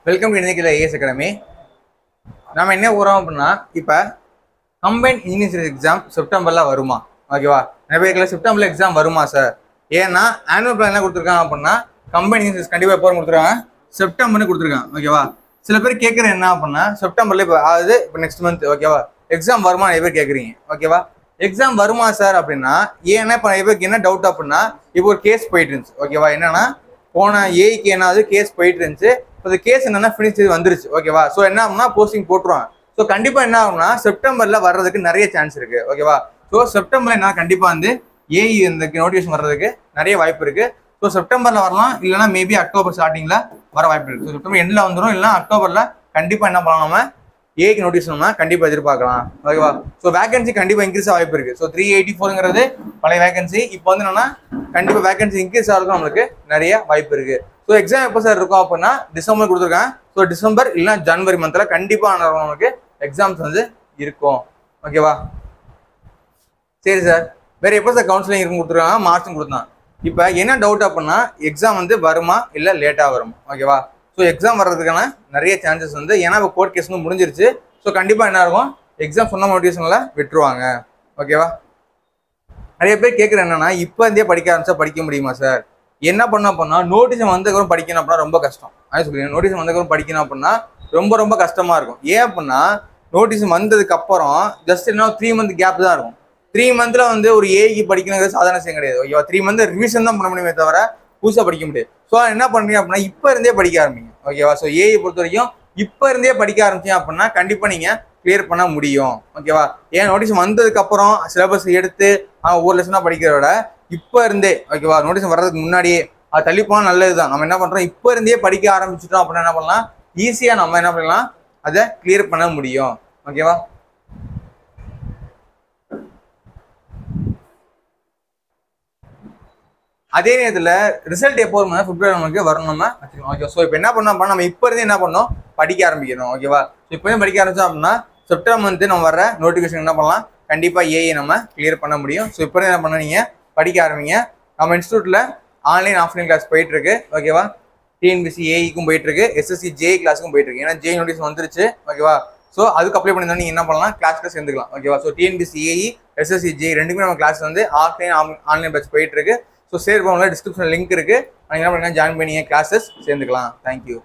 Welcome to இன்னைக்கு as academy. நம்ம என்ன போகிறோம் அப்படின்னா, இப்போ கம்பைன் இன்ஜினியரிங் எக்ஸாம் செப்டம்பரில் வருமா? ஓகேவா? நிறைய பேருக்கு செப்டம்பரில் எக்ஸாம் வருமா சார்? ஏன்னா ஆனுவல் பிளான் என்ன கொடுத்துருக்காங்க அப்படின்னா, கம்பைன் இன்ஜினியரிங் கண்டிப்பாக எப்போ கொடுத்துருக்காங்க? செப்டம்பர்னு கொடுத்துருக்காங்க. ஓகேவா? சில பேர் கேட்குற என்ன அப்படின்னா, செப்டம்பரில் இப்போ அதாவது இப்போ நெக்ஸ்ட் மந்த் ஓகேவா எக்ஸாம் வருமா நிறைய பேர் கேட்குறீங்க. ஓகேவா? எக்ஸாம் வருமா சார் அப்படின்னா, ஏன்னா இப்போ நிறைய பேருக்கு என்ன டவுட் அப்படின்னா, இப்போ ஒரு கேஸ் போயிட்டு இருந்துச்சு. ஓகேவா? என்னன்னா போன ஏக்கு என்னாவது கேஸ் போயிட்டு இருந்துச்சு. இப்போ கேஸ் என்னன்னா ஃபினிஷ் வந்துருச்சு. ஓகேவா? ஸோ என்ன ஆகும்னா போஸ்டிங் போட்டுருவாங்க. ஸோ கண்டிப்பாக என்ன ஆகும்னா செப்டம்பரில் வர்றதுக்கு நிறைய சான்ஸ் இருக்கு. ஓகேவா? ஸோ செப்டம்பர்ல என்ன கண்டிப்பாக வந்து ஏஇ இந்த நோட்டிஃபிகேஷன் வர்றதுக்கு நிறைய வாய்ப்பு இருக்கு. ஸோ செப்டம்பர்ல வரலாம், இல்லைன்னா மேபி அக்டோபர் ஸ்டார்டிங்ல வர வாய்ப்பு இருக்கு. ஸோ செப்டம்பர் எண்ட்ல வந்துடும், இல்லைன்னா அக்டோபர்ல கண்டிப்பாக என்ன பண்ணலாம், நம்ம ஏக்கு நோட்டீஸ் நம்ம கண்டிப்பாக எதிர்பார்க்கலாம். ஓகேவா? ஸோ வேகன்சி கண்டிப்பாக இன்க்ரீஸ் வாய்ப்பு இருக்கு. ஸோ 384ங்கிறது பழைய வேகன்சி. இப்போ வந்து என்னன்னா கண்டிப்பாக வேகன்சி இன்க்ரீஸ் ஆகிறதுக்கு நம்மளுக்கு நிறைய வாய்ப்பு இருக்கு. ஸோ எக்ஸாம் எப்போ சார் இருக்கும் அப்படின்னா டிசம்பர் கொடுத்துருக்கேன். ஸோ டிசம்பர் இல்லைன்னா ஜனவரி மந்த்ல கண்டிப்பாக நமக்கு எக்ஸாம்ஸ் வந்து இருக்கும். ஓகேவா? சரி சார், வேற எப்போ சார் கவுன்சிலிங் இருக்கும் கொடுத்துருக்காங்க? மார்ச்சும் கொடுத்தான். இப்போ என்ன டவுட் அப்படின்னா, எக்ஸாம் வந்து வருமா இல்லை லேட்டாக வருமா? ஓகேவா? ஸோ எக்ஸாம் வர்றதுக்கான நிறைய சான்சஸ் வந்து, ஏன்னா இப்போ கோர்ட் கேஸ் வந்து முடிஞ்சிருச்சு. ஸோ கண்டிப்பாக என்ன இருக்கும், எக்ஸாம் சொன்ன நோட்டிஃபிகேஷன்ல விட்டுருவாங்க. ஓகேவா? நிறைய பேர் கேட்குற என்னன்னா, இப்போ இருந்தே படிக்க ஆரம்பிச்சா படிக்க முடியுமா சார்? என்ன பண்ண அப்படின்னா, நோட்டீஸ் வந்ததுக்கப்புறம் படிக்கணும் அப்படின்னா ரொம்ப கஷ்டம். அதான் சொல்லுங்க, நோட்டீஸ் வந்ததுக்கப்புறம் படிக்கணும் அப்படின்னா ரொம்ப கஷ்டமா இருக்கும். ஏன் அப்படின்னா, நோட்டீஸ் வந்ததுக்கு அப்புறம் ஜஸ்ட் என்ன 3 மந்த் கேப் தான் இருக்கும். 3 மந்த்ல வந்து ஒரு ஏக்கு படிக்கணுங்கிறது சாதாரண விஷயம் கிடையாது. ஓகேவா? 3 மந்த் ரிவிஷன் தான் பண்ண முடியுமே தவிர புதுசாக படிக்க முடியாது. ஸோ என்ன பண்ணுறீங்க அப்படின்னா, இப்போ இருந்தே படிக்க ஆரம்பிங்க. ஓகேவா? ஸோ ஏஐ பொறுத்த வரைக்கும் இப்போ இருந்தே படிக்க ஆரம்பிச்சீங்க அப்படின்னா கண்டிப்பாக நீங்கள் கிளியர் பண்ண முடியும். ஓகேவா? ஏன் நோட்டீஸ் வந்ததுக்கு அப்புறம் சிலபஸ் எடுத்து ஒவ்வொரு லெசனாக படிக்கிறத விட இப்போ இருந்தே, ஓகேவா, நோட்டீஸ் வர்றதுக்கு முன்னாடியே அது தள்ளி போனால் நல்லது தான். நம்ம என்ன பண்ணுறோம், இப்போ இருந்தே படிக்க ஆரம்பிச்சிட்டோம் அப்படின்னா என்ன பண்ணலாம், ஈஸியாக நம்ம என்ன பண்ணலாம், அதை கிளியர் பண்ண முடியும். ஓகேவா? அதே நேரத்தில் ரிசல்ட் எப்போ வரும், பிப்ரவரி நமக்கு வரும் நம்ம வச்சுக்கணும். ஓகே, ஸோ இப்போ என்ன பண்ணோம், நம்ம இப்போ இருந்தே என்ன பண்ணோம், படிக்க ஆரம்பிக்கணும். ஓகேவா? ஸோ இப்போ படிக்க ஆரம்பிச்சோம் அப்படின்னா செப்டம்பர் மந்த் நம்ம வர நோட்டிஃபிகேஷன் என்ன பண்ணலாம், கண்டிப்பாக ஏஐ நம்ம கிளியர் பண்ண முடியும். ஸோ இப்போ என்ன பண்ண, நீங்கள் படிக்க ஆரம்பிங்க. நம்ம இன்ஸ்டியூட்டில் ஆன்லைன் ஆஃப்லைன் கிளாஸ் போயிட்டு இருக்கு. ஓகேவா? டிஎன்பிசி ஏஇக்கும் போயிட்டு இருக்கு, எஸ்எஸ்சி ஜே கிளாஸுக்கும் போயிட்டு இருக்கு. ஏன்னா ஜே நோட்டீஸ் வந்துருச்சு. ஓகேவா? ஸோ அதுக்கு அப்ளை பண்ணி நீங்கள் என்ன பண்ணலாம், கிளாஸ்ல சேர்ந்துக்கலாம். ஓகேவா? So TNPSC AE SSC JE ரெண்டுமே நம்ம கிளாஸ் வந்து ஆன்லைன் பேட்ச் போயிட்டு இருக்கு. ஸோ சேர்ப்பவங்கள டிஸ்கிரிப்ஷன் லிங்க் இருக்கு, நீங்கள் என்ன பண்ணுங்க, ஜாயின் பண்ணி கிளாஸஸ் சேர்ந்துக்கலாம். தேங்க்யூ.